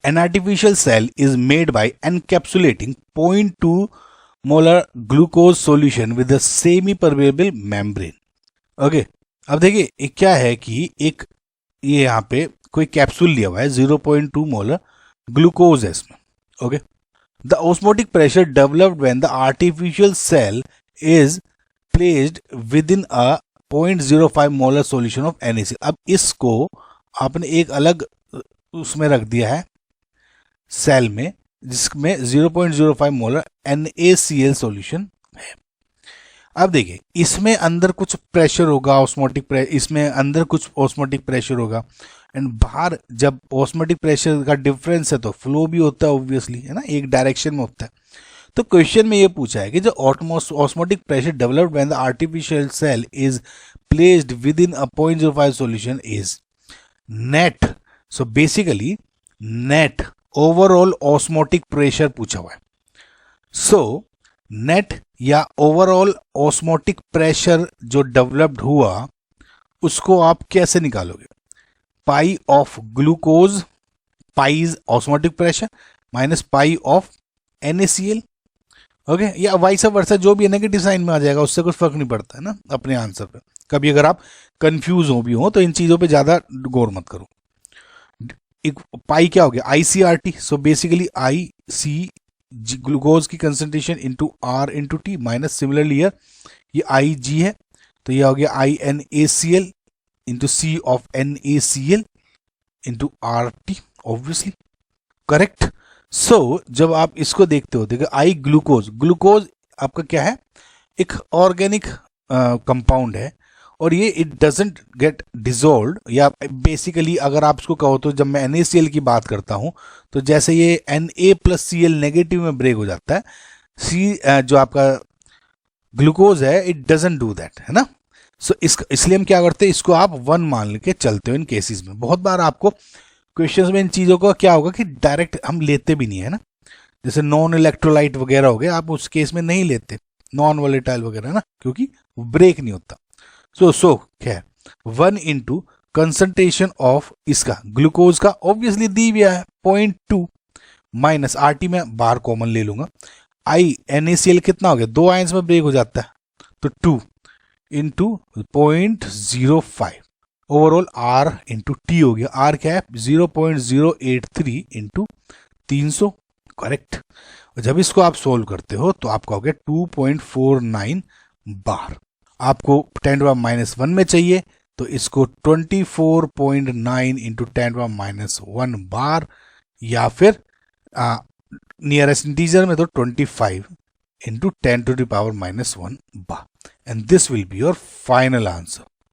An artificial cell is made by encapsulating 0.2 molar glucose solution with a semi-permeable membrane. Okay, अब देखिए एक क्या है कि एक ये यहाँ पे कोई कैप्सूल लिया हुआ है, 0.2 मोलर ग्लूकोज है इसमें. Okay, the osmotic pressure developed when the artificial cell is placed within a 0.05 molar solution of NaCl. अब इसको आपने एक अलग उसमें रख दिया है सेल में जिसमें 0.05 मोलर NaCl सॉल्यूशन है. अब देखिए इसमें अंदर कुछ प्रेशर होगा, ऑस्मोटिक इसमें अंदर कुछ ऑस्मोटिक प्रेशर होगा एंड बाहर जब ऑस्मोटिक प्रेशर का डिफरेंस है तो फ्लो भी होता है ऑब्वियसली, है ना, एक डायरेक्शन में होता है. तो क्वेश्चन में ये पूछा है कि जो osmotic pressure developed when the artificial cell is placed within a 0.05 solution is net. So basically net overall osmotic pressure पूछा हुआ है. सो नेट या ओवरऑल ऑस्मोटिक प्रेशर जो डेवलप्ड हुआ उसको आप कैसे निकालोगे? Pi of glucose, pi is osmotic pressure, minus pi of NaCl. Okay, या वाइस वर्सा जो भी नेगेटिव साइन में आ जाएगा, उससे कुछ फर्क नहीं पड़ता है ना अपने आंसर पे. कभी अगर आप कंफ्यूज हो भी हो तो इन चीजों पे ज्यादा गौर मत करो. एक पाई क्या हो गया? ICRT. So basically IC glucose की concentration into R into T minus similarly ईयर ये IG है तो ये हो गया INaCl into C of NaCl into RT obviously correct. So जब आप इसको देखते हो देखो आई ग्लूकोज, ग्लूकोज आपका क्या है? एक ऑर्गेनिक कंपाउंड है और ये इट डजेंट गेट डिजोल्व. या बेसिकली अगर आप इसको कहो तो जब मैं NaCl की बात करता हूं तो जैसे ये Na+Cl नेगेटिव में ब्रेक हो जाता है, जो आपका ग्लूकोज है इट डजेंट डू दैट, है ना. सो इसलिए हम क्या करते हैं, इसको आप 1 मान के चलते हो इन केसेस में. बहुत बार आपको क्वेश्चंस में इन चीज़ों का क्या होगा कि डायरेक्ट हम लेते भी नहीं है ना, जैसे नॉन इलेक्ट्रोलाइट वगैरह हो गए, आप उस केस में नहीं लेते, नॉन वोलेटाइल वगैरह ना, क्योंकि ब्रेक नहीं होता. सो क्या है 1 इंटू कंसंट्रेशन ऑफ इसका ग्लूकोज का ऑब्वियसली दी हुआ है 0.2 माइनस RT में बाहर कॉमन ले लूंगा. NaCl कितना हो गया? 2 आयंस में ब्रेक हो जाता है तो 2 into 0.05 overall R into T हो गया. R क्या है? 0.083 इंटू 300 करेक्ट. और जब इसको आप सोल्व करते हो तो आपका हो गया 2.49 बार. आपको 10⁻⁻1 में चाहिए तो इसको 24.9 इंटू 10⁻⁻1 बार, या फिर नियरेस्ट इंटीजर में तो 25 into 10⁻⁻1 bar. And this will be your final answer.